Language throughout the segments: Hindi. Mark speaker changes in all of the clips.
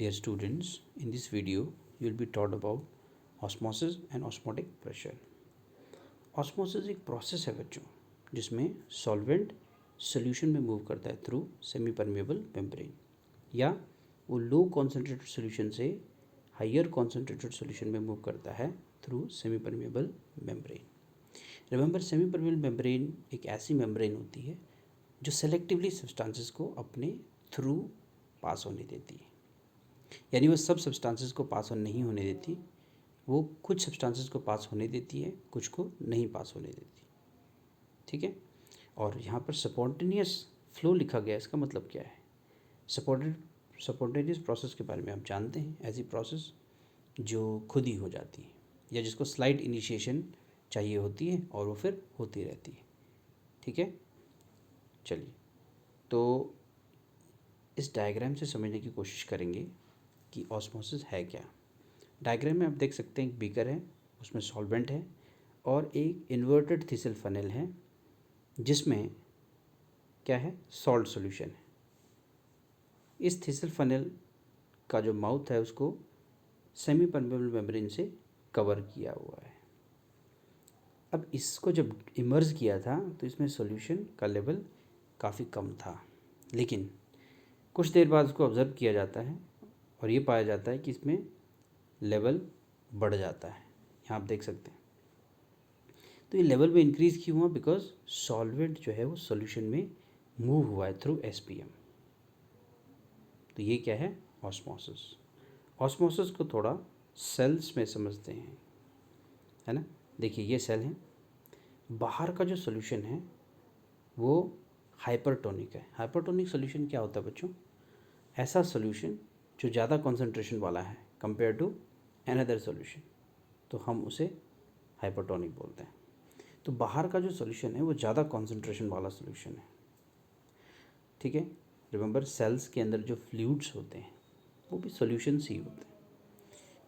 Speaker 1: Dear students, in this video you will be taught about osmosis and osmotic pressure. Osmosis एक प्रोसेस है बच्चों जिसमें सॉल्वेंट सोल्यूशन में मूव करता है थ्रू सेमी परमेबल मेम्ब्रेन, या वो लो कॉन्सेंट्रेटेड सोल्यूशन से हायर कॉन्सेंट्रेटेड सोल्यूशन में मूव करता है through semi permeable membrane. Remember, semi permeable membrane एक ऐसी मेम्ब्रेन होती है जो सेलेक्टिवली सब्सटेंसेस को अपने थ्रू पास होने देती है. यानी वो सब सब्सटेंसेस को पास ऑन नहीं होने देती, वो कुछ सब्सटेंसेस को पास होने देती है, कुछ को नहीं पास होने देती. ठीक है. और यहाँ पर स्पॉन्टेनियस फ्लो लिखा गया है. इसका मतलब क्या है? स्पॉन्टेनियस प्रोसेस के बारे में आप जानते हैं. ऐसी प्रोसेस जो खुद ही हो जाती है या जिसको स्लाइट इनिशिएशन चाहिए होती है और वो फिर होती रहती है. ठीक है. चलिए, तो इस डायग्राम से समझने की कोशिश करेंगे कि ऑस्मोसिस है क्या. डायग्राम में आप देख सकते हैं एक बीकर है, उसमें सॉल्वेंट है और एक इन्वर्टेड थिसल फनेल है जिसमें क्या है? सॉल्ट सॉल्यूशन है. इस थिसल फनेल का जो माउथ है उसको सेमी परमेबल मेम्ब्रेन से कवर किया हुआ है. अब इसको जब इमर्ज किया था तो इसमें सॉल्यूशन का लेवल काफ़ी कम था, लेकिन कुछ देर बाद उसको ऑब्ज़र्व किया जाता है और ये पाया जाता है कि इसमें लेवल बढ़ जाता है. यहाँ आप देख सकते हैं. तो ये लेवल में इंक्रीज़ क्यों हुआ? बिकॉज सॉल्वेंट जो है वो सॉल्यूशन में मूव हुआ है थ्रू एसपीएम. तो ये क्या है? ऑस्मोसिस. ऑस्मोसिस को थोड़ा सेल्स में समझते हैं, है ना. देखिए, ये सेल हैं. बाहर का जो सॉल्यूशन है वो हाइपरटोनिक है. हाइपरटोनिक सॉल्यूशन क्या होता है बच्चों? ऐसा सॉल्यूशन जो ज़्यादा कंसंट्रेशन वाला है कंपेयर टू अनदर सॉल्यूशन, तो हम उसे हाइपरटोनिक बोलते हैं. तो बाहर का जो सॉल्यूशन है वो ज़्यादा कंसंट्रेशन वाला सॉल्यूशन है. ठीक है. रिमेंबर, सेल्स के अंदर जो फ्लूइड्स होते हैं वो भी सॉल्यूशंस ही होते हैं.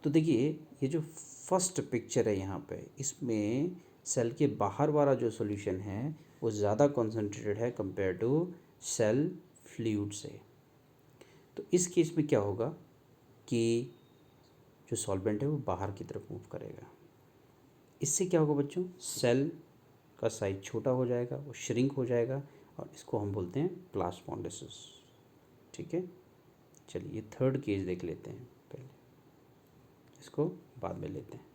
Speaker 1: तो देखिए, ये जो फर्स्ट पिक्चर है यहाँ पे, इसमें सेल के बाहर वाला जो सॉल्यूशन है वो ज़्यादा कंसंट्रेटेड है कंपेयर टू सेल फ्लूइड से. तो इस केस में क्या होगा कि जो सॉल्वेंट है वो बाहर की तरफ मूव करेगा. इससे क्या होगा बच्चों? सेल का साइज छोटा हो जाएगा, वो श्रिंक हो जाएगा और इसको हम बोलते हैं प्लास्मोलिसिस. ठीक है. चलिए, थर्ड केस देख लेते हैं. पहले इसको बाद में लेते हैं.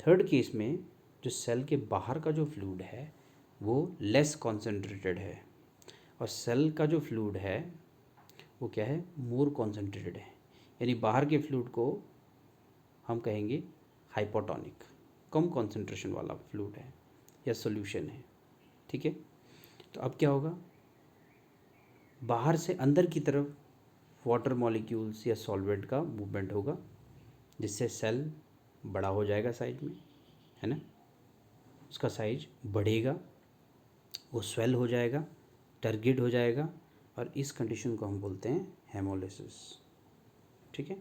Speaker 1: थर्ड केस में जो सेल के बाहर का जो फ्लूइड है वो लेस कॉन्सेंट्रेटेड है और सेल का जो फ्लूइड है वो क्या है? मोर कॉन्सेंट्रेटेड है. यानी बाहर के फ्लूइड को हम कहेंगे हाइपोटोनिक, कम कॉन्सेंट्रेशन वाला फ्लूइड है या सॉल्यूशन है. ठीक है. तो अब क्या होगा? बाहर से अंदर की तरफ वाटर मॉलिक्यूल्स या सॉल्वेंट का मूवमेंट होगा जिससे सेल बड़ा हो जाएगा साइज में, है ना. उसका साइज बढ़ेगा, वो स्वेल हो जाएगा, टर्गेट हो जाएगा और इस कंडीशन को हम बोलते हैं हेमोलिसिस. ठीक है.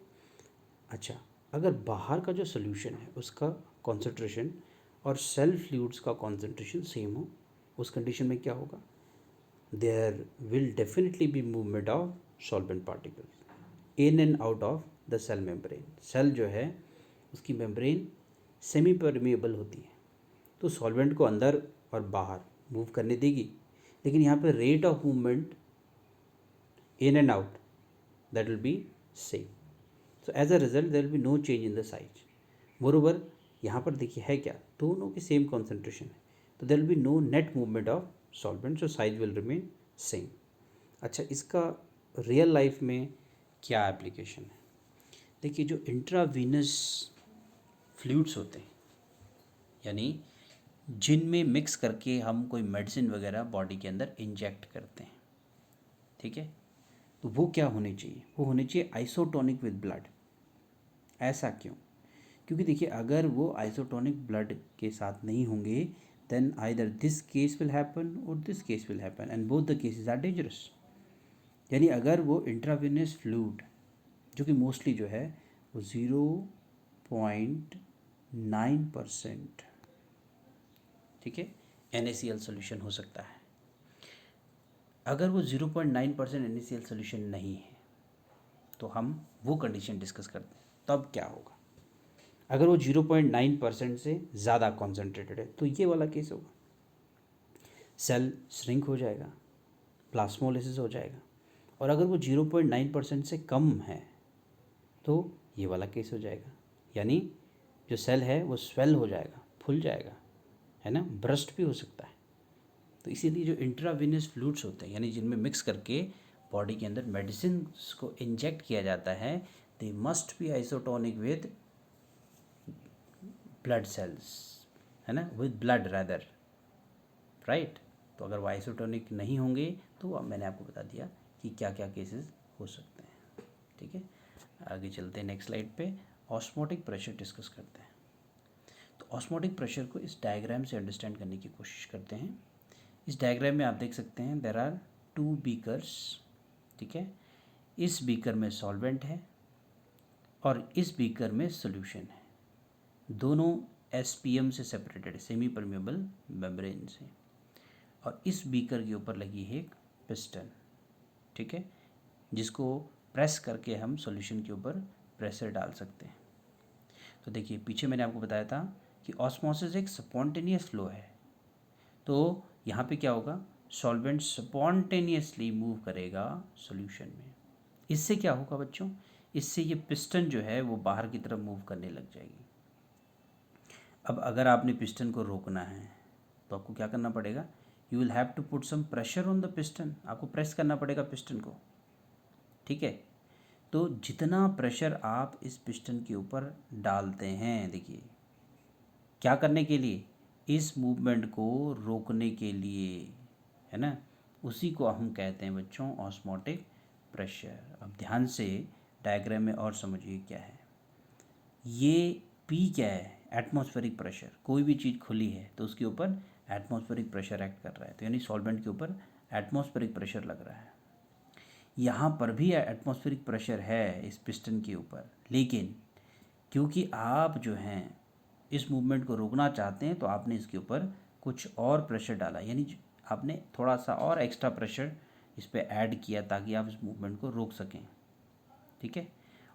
Speaker 1: अच्छा, अगर बाहर का जो सोल्यूशन है उसका कॉन्सेंट्रेशन और सेल फ्लूइड्स का कॉन्सेंट्रेशन सेम हो, उस कंडीशन में क्या होगा? There will definitely be movement of solvent particles in and out of the cell membrane. Cell जो है उसकी मेम्ब्रेन सेमी परमेबल होती है, तो सॉल्वेंट को अंदर और बाहर मूव करने देगी, लेकिन यहाँ पर rate of movement in and out that will be same. So as a result there will be no change in the size. Moreover, यहाँ पर देखिए है क्या? दोनों की सेम कॉन्सेंट्रेशन है, तो there will be no net movement of solvent, so size will remain same. अच्छा, इसका रियल लाइफ में क्या एप्लीकेशन है? देखिए, जो इंट्रावीनस फ्लूइड्स होते हैं, यानी जिनमें मिक्स करके हम कोई मेडिसिन वगैरह बॉडी के अंदर इंजेक्ट करते हैं, ठीक है, तो वो क्या होने चाहिए? वो होने चाहिए आइसोटोनिक विद ब्लड. ऐसा क्यों? क्योंकि देखिए, अगर वो आइसोटोनिक ब्लड के साथ नहीं होंगे then either this case will happen or this case will happen and both the cases are dangerous. यानी अगर वो इंट्रावेनस फ्लूइड जो कि मोस्टली जो है वो 0.9%, ठीक है, NaCl सोल्यूशन हो सकता है. अगर वो 0.9% NaCl सोल्यूशन नहीं है तो हम वो कंडीशन डिस्कस करते हैं। तब क्या होगा, अगर वो 0.9% से ज़्यादा कॉन्सेंट्रेटेड है तो ये वाला केस होगा, सेल श्रिंक हो जाएगा, प्लास्मोलिसिस हो जाएगा। और अगर वो 0.9% से कम है तो ये वाला केस हो जाएगा, यानी जो सेल है वो स्वेल हो जाएगा, फूल जाएगा, है ना, ब्रस्ट भी हो सकता है। तो इसीलिए जो इंट्रावेनस फ्लूइड्स होते हैं, यानी जिनमें मिक्स करके बॉडी के अंदर मेडिसिन को इंजेक्ट किया जाता है, they must be isotonic with blood cells, है ना, विद ब्लड रैदर, राइट। तो अगर वो आइसोटोनिक नहीं होंगे तो मैंने आपको बता दिया कि क्या क्या केसेस हो सकते हैं। ठीक है, आगे चलते हैं नेक्स्ट स्लाइड पे, ऑस्मोटिक प्रेशर डिस्कस करते हैं। तो ऑस्मोटिक प्रेशर को इस डायग्राम से अंडरस्टैंड करने की कोशिश करते हैं। इस डायग्राम में आप देख सकते हैं देयर आर 2 बीकर्स, ठीक है। इस बीकर में सॉल्वेंट है और इस बीकर में सॉल्यूशन है। दोनों SPM से सेपरेटेड, सेमी परमेबल मेम्ब्रेन से। और इस बीकर के ऊपर लगी है एक पिस्टन, ठीक है, जिसको प्रेस करके हम सॉल्यूशन के ऊपर प्रेशर डाल सकते हैं। तो देखिए पीछे मैंने आपको बताया था कि ऑस्मोसिस एक स्पॉन्टेनियस फ्लो है। तो यहाँ पे क्या होगा, सॉल्वेंट स्पॉन्टेनियसली मूव करेगा सॉल्यूशन में। इससे क्या होगा बच्चों, इससे ये पिस्टन जो है वो बाहर की तरफ मूव करने लग जाएगी। अब अगर आपने पिस्टन को रोकना है तो आपको क्या करना पड़ेगा, you will have to put some pressure on the piston, आपको प्रेस करना पड़ेगा पिस्टन को, ठीक है। तो जितना प्रेशर आप इस पिस्टन के ऊपर डालते हैं, देखिए क्या करने के लिए, इस मूवमेंट को रोकने के लिए, है ना, उसी को हम कहते हैं बच्चों ऑस्मोटिक प्रेशर। अब ध्यान से डायग्राम में और समझिए क्या है ये, P क्या है, एटमॉस्फेरिक प्रेशर। कोई भी चीज़ खुली है तो उसके ऊपर एटमॉस्फेरिक प्रेशर एक्ट कर रहा है, तो यानी सॉल्वेंट के ऊपर एटमॉस्फेरिक प्रेशर लग रहा है। यहाँ पर भी एटमॉस्फेरिक प्रेशर है इस पिस्टन के ऊपर, लेकिन क्योंकि आप जो हैं इस मूवमेंट को रोकना चाहते हैं तो आपने इसके ऊपर कुछ और प्रेशर डाला, यानी आपने थोड़ा सा और एक्स्ट्रा प्रेशर इस पर ऐड किया ताकि आप इस मूवमेंट को रोक सकें, ठीक है।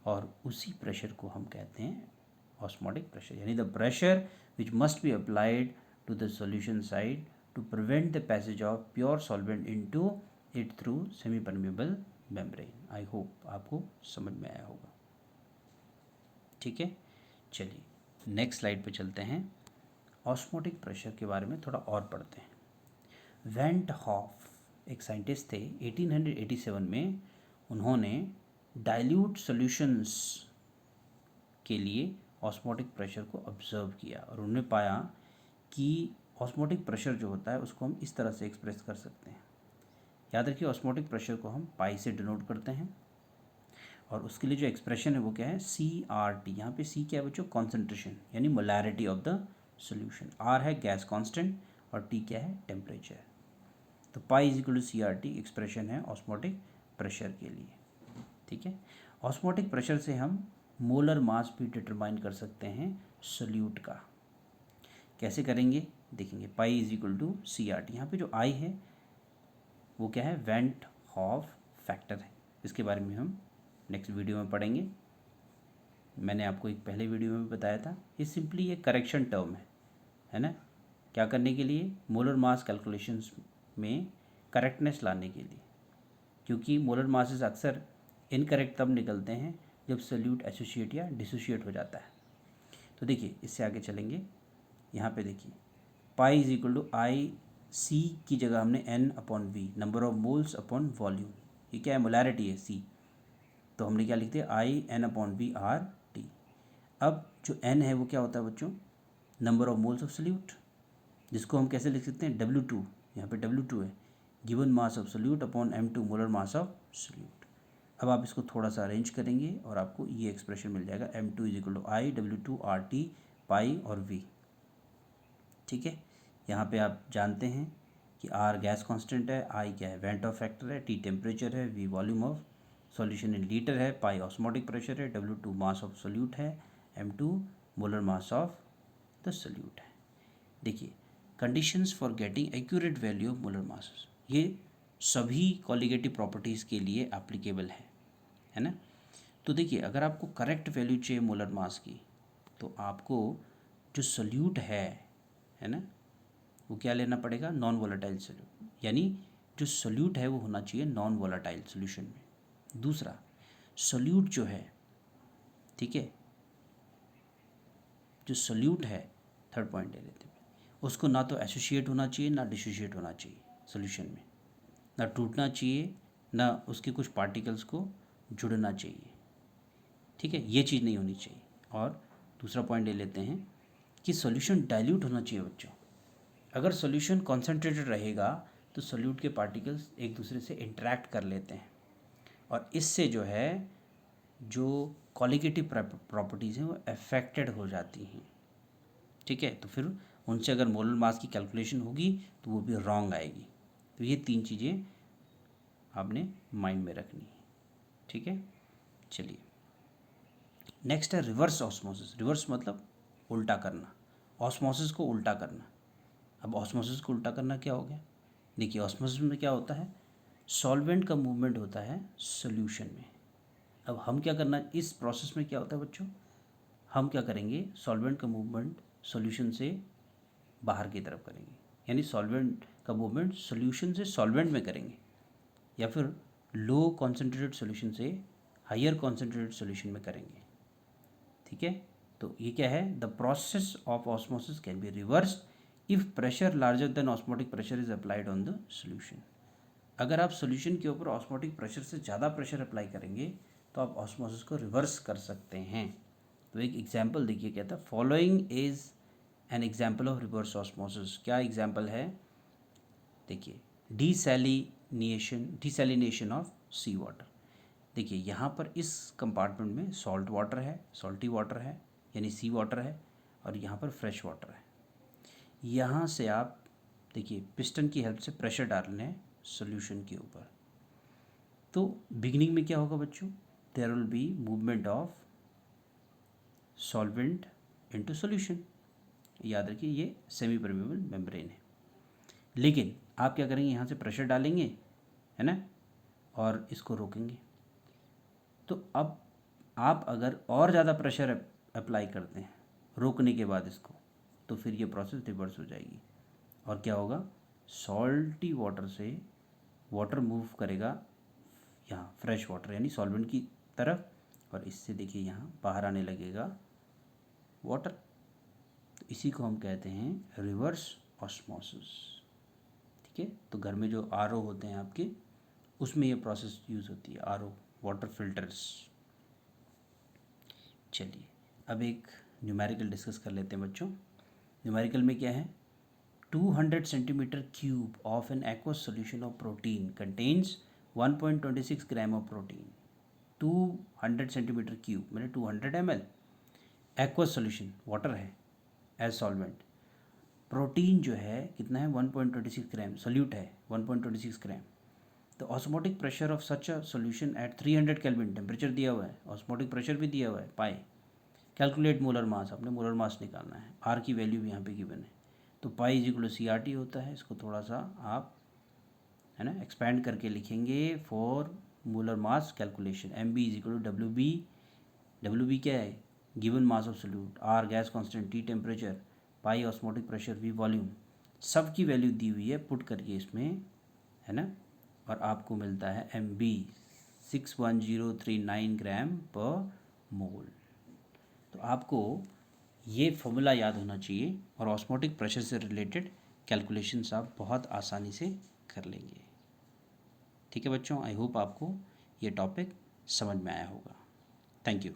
Speaker 1: और उसी प्रेशर को हम कहते हैं ऑस्मोटिक प्रेशर, यानी the pressure which must be applied to the solution side to prevent the passage of pure solvent into it through semi permeable membrane. I hope आपको समझ में आया होगा, ठीक है। चलिए नेक्स्ट स्लाइड पे चलते हैं, ऑस्मोटिक प्रेशर के बारे में थोड़ा और पढ़ते हैं। वेंट हॉफ एक साइंटिस्ट थे, 1887 में उन्होंने डाइल्यूट सॉल्यूशंस के लिए ऑस्मोटिक प्रेशर को ऑब्जर्व किया और उन्होंने पाया कि ऑस्मोटिक प्रेशर जो होता है उसको हम इस तरह से एक्सप्रेस कर सकते हैं। याद रखिए ऑस्मोटिक प्रेशर को हम पाई से डिनोट करते हैं और उसके लिए जो एक्सप्रेशन है वो क्या है, CRT। यहाँ पे C क्या है बच्चों, कॉन्सेंट्रेशन यानी molarity of the solution, R है गैस कांस्टेंट और T क्या है, टेम्परेचर। तो pi is equal to CRT expression है ऑस्मोटिक प्रेशर के लिए, ठीक है। ऑस्मोटिक प्रेशर से हम मोलर मास भी डिटरमाइन कर सकते हैं सोल्यूट का। कैसे करेंगे देखेंगे, pi is equal to CRT। यहाँ पे जो I है वो क्या है, वेंट हॉफ फैक्टर है। इसके बारे में हम नेक्स्ट वीडियो में पढ़ेंगे। मैंने आपको एक पहले वीडियो में भी बताया था, ये सिंपली एक करेक्शन टर्म है ना, क्या करने के लिए, मोलर मास कैलकुलेशंस में करेक्टनेस लाने के लिए, क्योंकि मोलर मासेस अक्सर इनकरेक्ट तब निकलते हैं जब सोल्यूट एसोसिएट या डिसोसिएट हो जाता है। तो देखिए इससे आगे चलेंगे, यहाँ पे देखिए pi is equal to IC की जगह हमने N/V, number of moles upon volume, ये क्या है, मोलैरिटी है C, तो हमने क्या लिखते हैं IN/V/RT। अब जो N है वो क्या होता है बच्चों, number of moles of solute, जिसको हम कैसे लिख सकते हैं, W2, यहाँ पे W2 है, given mass of solute upon M2 molar mass of solute. अब आप इसको थोड़ा सा अरेंज करेंगे और आपको ये एक्सप्रेशन मिल जाएगा, M2 is equal to IW2RT पाई और V, ठीक है। यहाँ पे आप जानते हैं कि R गैस कांस्टेंट है, I क्या है, वेंट ऑफ फैक्टर है, T टेम्परेचर है, V volume of solution in litre है, पाई ऑस्मोटिक प्रेशर है, W2 मास ऑफ सोल्यूट है, M2 molar mass of the solute है। देखिए conditions for getting accurate value of molar mass, ये सभी कॉलिगेटिव प्रॉपर्टीज़ के लिए एप्लीकेबल है ना। तो देखिए अगर आपको करेक्ट वैल्यू चाहिए मोलर मास की, तो आपको जो सोल्यूट है ना, वो क्या लेना पड़ेगा, नॉन वोलेटाइल सोल्यूट, यानी जो सोल्यूट है वो होना चाहिए नॉन वोलेटाइल सोल्यूशन में। दूसरा, सोल्यूट जो है, ठीक है, जो सोल्यूट है, थर्ड पॉइंट ले लेते हैं, उसको ना तो एसोसिएट होना चाहिए ना डिसोसिएट होना चाहिए सोल्यूशन में, ना टूटना चाहिए ना उसके कुछ पार्टिकल्स को जुड़ना चाहिए, ठीक है, ये चीज़ नहीं होनी चाहिए। और दूसरा पॉइंट ले लेते हैं कि सॉल्यूशन डाइल्यूट होना चाहिए बच्चों। अगर सॉल्यूशन कॉन्सेंट्रेटेड रहेगा तो सोल्यूट के पार्टिकल्स एक दूसरे से इंटरेक्ट कर लेते हैं और इससे जो है जो क्वालिटेटिव प्रॉपर्टीज़ हैं वो अफेक्टेड हो जाती हैं, ठीक है। तो फिर उनसे अगर मोलर मास की कैलकुलेशन होगी तो वो भी रॉन्ग आएगी। तो ये तीन चीज़ें आपने माइंड में रखनी है, ठीक है। चलिए नेक्स्ट है रिवर्स ऑस्मोसिस। रिवर्स मतलब उल्टा करना, ऑस्मोसिस को उल्टा करना। अब ऑस्मोसिस को उल्टा करना क्या हो गया, देखिए ऑस्मोसिस में क्या होता है, सॉल्वेंट का मूवमेंट होता है सॉल्यूशन में। अब हम क्या करना, इस प्रोसेस में क्या होता है बच्चों, हम क्या करेंगे, सॉल्वेंट का मूवमेंट सॉल्यूशन से बाहर की तरफ करेंगे, यानी सॉल्वेंट का मूवमेंट सॉल्यूशन से सॉल्वेंट में करेंगे, या फिर लो कॉन्सेंट्रेटेड सॉल्यूशन से हायर कॉन्सेंट्रेटेड सॉल्यूशन में करेंगे, ठीक है। तो ये क्या है, the process of osmosis can be reversed if pressure larger than osmotic pressure is applied on the solution. अगर आप सॉल्यूशन के ऊपर ऑस्मोटिक प्रेशर से ज़्यादा प्रेशर अप्लाई करेंगे तो आप ऑस्मोसिस को रिवर्स कर सकते हैं। तो एक एग्जांपल देखिए, क्या था, following is an example of reverse osmosis. क्या एग्जांपल है, देखिए, डिसैलिनेशन ऑफ सी वाटर। देखिए यहाँ पर इस कंपार्टमेंट में सॉल्ट वाटर है, सॉल्टी वाटर है यानी सी वाटर है, और यहाँ पर फ्रेश वाटर है। यहाँ से आप देखिए पिस्टन की हेल्प से प्रेशर डालने हैं सॉल्यूशन के ऊपर। तो बिगिनिंग में क्या होगा बच्चों, there will be movement of solvent into solution. याद रखिए ये सेमी परमेबल मेम्ब्रेन है। लेकिन आप क्या करेंगे, यहाँ से प्रेशर डालेंगे, है ना, और इसको रोकेंगे। तो अब आप अगर और ज़्यादा प्रेशर अप्लाई करते हैं रोकने के बाद इसको, तो फिर ये प्रोसेस रिवर्स हो जाएगी और क्या होगा, सॉल्टी वाटर से वाटर मूव करेगा यहाँ फ्रेश वाटर यानी सॉल्वेंट की तरफ, और इससे देखिए यहाँ बाहर आने लगेगा वाटर। तो इसी को हम कहते हैं रिवर्स ऑस्मोसिस, ठीक है। तो घर में जो आरओ होते हैं आपके, उसमें ये प्रोसेस यूज़ होती है, आरओ वाटर फिल्टर्स। चलिए अब एक न्यूमेरिकल डिस्कस कर लेते हैं बच्चों। न्यूमेरिकल में क्या है, 200 centimetre cube of an aqueous solution of protein contains 1.26 gram of protein. 200 centimetre cube मैंने 200 ml एक्वस सॉल्यूशन वाटर है एज सॉल्वेंट। प्रोटीन जो है कितना है, 1.26 ग्राम, सोल्यूट है 1.26 ग्राम। तो osmotic pressure of such a solution at 300 kelvin, temperature दिया हुआ है, ऑस्मोटिक प्रेशर भी दिया हुआ है, पाए। कैलकुलेट मोलर मास, अपने मोलर मास निकालना है, आर की वैल्यू भी यहाँ पे गिवन है। तो pi is equal to CRT होता है, इसको थोड़ा सा आप है ना एक्सपैंड करके लिखेंगे for molar mass calculation. MB is equal to WB क्या है, given mass of solute, R gas constant, T temperature, pi osmotic pressure, V volume, सब की वैल्यू दी हुई है पुट करके इसमें, है ना, और आपको मिलता है MB 61039 ग्राम पर मोल। तो आपको ये फॉर्मूला याद होना चाहिए और ऑस्मोटिक प्रेशर से रिलेटेड कैलकुलेशंस आप बहुत आसानी से कर लेंगे, ठीक है बच्चों। आई होप आपको ये टॉपिक समझ में आया होगा। Thank you.